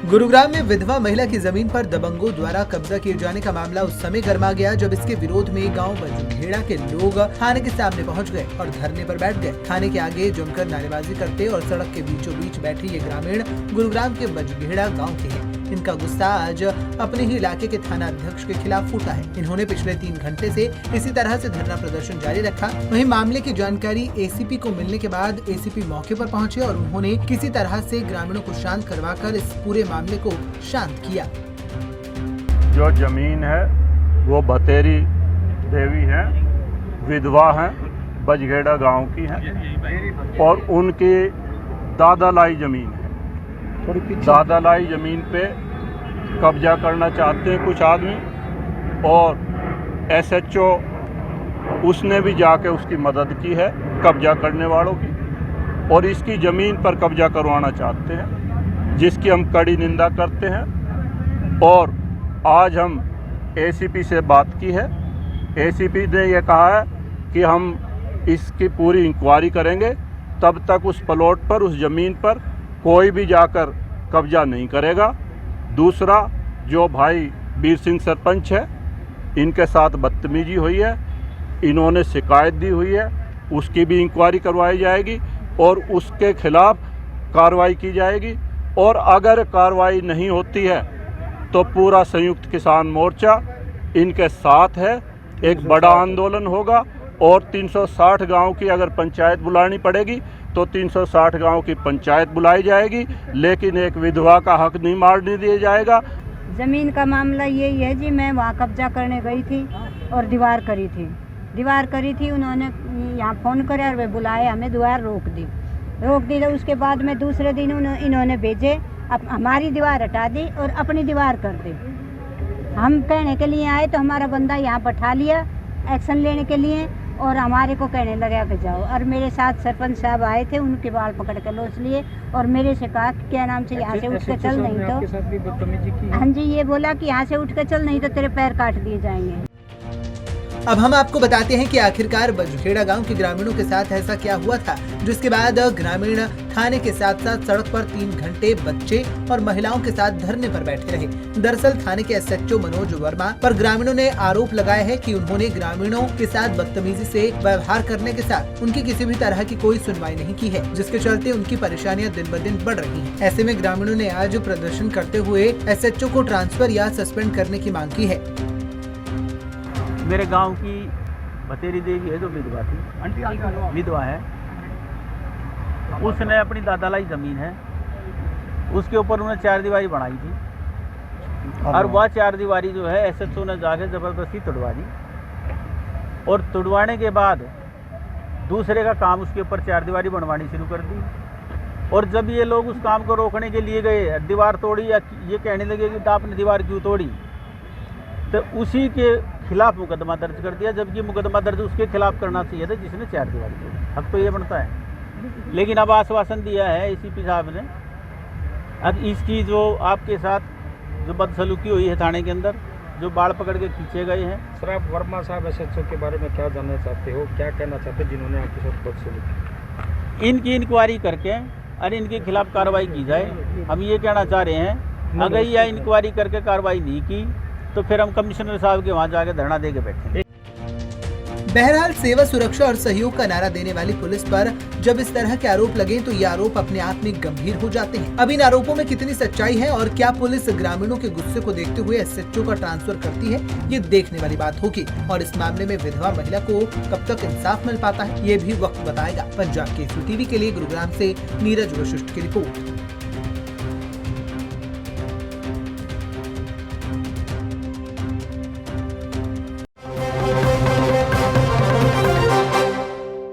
गुरुग्राम में विधवा महिला की जमीन पर दबंगों द्वारा कब्जा किए जाने का मामला उस समय गर्मा गया जब इसके विरोध में गांव बजखेड़ा के लोग थाने के सामने पहुंच गए और धरने पर बैठ गए। थाने के आगे जमकर नारेबाजी करते और सड़क के बीचों बीच बैठे ये ग्रामीण गुरुग्राम के बजखेड़ा गाँव के हैं। इनका गुस्सा आज अपने ही इलाके के थाना अध्यक्ष के खिलाफ फूटा है। इन्होंने पिछले 3 घंटे से इसी तरह से धरना प्रदर्शन जारी रखा। वहीं मामले की जानकारी एसीपी को मिलने के बाद एसीपी मौके पर पहुंचे और उन्होंने किसी तरह से ग्रामीणों को शांत करवाकर इस पूरे मामले को शांत किया। जो जमीन है वो बतेरी देवी है, विधवा है, बजखेड़ा गांव की है और उनकी दादालाई जमीन है। दादालाई जमीन पे कब्जा करना चाहते हैं कुछ आदमी और एसएचओ उसने भी जाके उसकी मदद की है कब्जा करने वालों की और इसकी ज़मीन पर कब्जा करवाना चाहते हैं, जिसकी हम कड़ी निंदा करते हैं। और आज हम एसीपी से बात की है। एसीपी ने ये कहा है कि हम इसकी पूरी इंक्वायरी करेंगे, तब तक उस प्लॉट पर, उस ज़मीन पर कोई भी जाकर कब्जा नहीं करेगा। दूसरा, जो भाई वीर सिंह सरपंच है, इनके साथ बदतमीजी हुई है, इन्होंने शिकायत दी हुई है, उसकी भी इंक्वायरी करवाई जाएगी और उसके खिलाफ कार्रवाई की जाएगी। और अगर कार्रवाई नहीं होती है तो पूरा संयुक्त किसान मोर्चा इनके साथ है, एक बड़ा आंदोलन होगा और 360 गांव की अगर पंचायत बुलानी पड़ेगी तो 360 गांव की पंचायत बुलाई जाएगी, लेकिन एक विधवा का हक नहीं मारने दिया जाएगा। ज़मीन का मामला यही है जी, मैं वहाँ कब्जा करने गई थी और दीवार करी थी। उन्होंने यहाँ फ़ोन करे और वे बुलाए, हमें दीवार रोक दी तो उसके बाद में दूसरे दिन इन्होंने भेजे, अब हमारी दीवार हटा दी और अपनी दीवार कर दी। हम कहने के लिए आए तो हमारा बंदा यहाँ बैठा लिया एक्शन लेने के लिए और हमारे को कहने लगा कि जाओ। और मेरे साथ सरपंच साहब आए थे, उनके बाल पकड़ कर लोच लिए और मेरे से कहा कि क्या नाम से यहाँ से उठ के चल, नहीं तो हाँ जी, ये बोला कि यहाँ से उठ के चल, नहीं तो तेरे पैर काट दिए जाएंगे। अब हम आपको बताते हैं कि आखिरकार बजखेड़ा गांव के ग्रामीणों के साथ ऐसा क्या हुआ था, जिसके बाद ग्रामीण थाने के साथ साथ सड़क पर 3 घंटे बच्चे और महिलाओं के साथ धरने पर बैठे रहे। दरअसल थाने के एसएचओ मनोज वर्मा पर ग्रामीणों ने आरोप लगाया है कि उन्होंने ग्रामीणों के साथ बदतमीजी से व्यवहार करने के साथ उनकी किसी भी तरह की कोई सुनवाई नहीं की है, जिसके चलते उनकी परेशानियां दिन ब दिन बढ़ रही है। ऐसे में ग्रामीणों ने आज प्रदर्शन करते हुए एसएचओ को ट्रांसफर या सस्पेंड करने की मांग की है। मेरे गांव की बतेरी देवी है जो विधवा थी, विधवा है, उसने अपनी दादालाई ज़मीन है, उसके ऊपर उन्होंने 4 दीवारी बनाई थी और वह 4 दीवारी जो है एसएचओ ने जाके ज़बरदस्ती तोड़वा दी और तोड़वाने के बाद दूसरे का काम उसके ऊपर 4 दीवारी बनवानी शुरू कर दी। और जब ये लोग उस काम को रोकने के लिए गए, दीवार तोड़ी या ये कहने लगे कि आपने दीवार क्यों तोड़ी, तो उसी के खिलाफ मुकदमा दर्ज कर दिया, जबकि मुकदमा दर्ज उसके खिलाफ करना चाहिए था जिसने 4 दीवारी तोड़ी। हक तो ये बनता है, लेकिन अब आश्वासन दिया है एसीपी साहब ने, अब इसकी जो आपके साथ जो बदसलूकी हुई है थाने के अंदर, जो बाल पकड़ के खींचे गए हैं। सर, आप वर्मा साहब एसएचओ के बारे में क्या जानना चाहते हो, क्या कहना चाहते हो जिन्होंने आपके साथ बदसलूकी? इनकी इंक्वायरी करके और इनके खिलाफ कार्रवाई की जाए। हम ये कहना चाह रहे हैं, अगर यह इंक्वायरी करके कार्रवाई नहीं की तो फिर हम कमिश्नर साहब के वहाँ जाके धरना दे के बैठेंगे। बहरहाल सेवा, सुरक्षा और सहयोग का नारा देने वाली पुलिस पर जब इस तरह के आरोप लगे तो ये आरोप अपने आप में गंभीर हो जाते हैं। अब इन आरोपों में कितनी सच्चाई है और क्या पुलिस ग्रामीणों के गुस्से को देखते हुए एसएचओ का ट्रांसफर करती है, ये देखने वाली बात होगी। और इस मामले में विधवा महिला को कब तक इंसाफ मिल पाता है, ये भी वक्त बताएगा। पंजाब केसरी टीवी के लिए गुरुग्राम से नीरज वशिष्ठ की रिपोर्ट।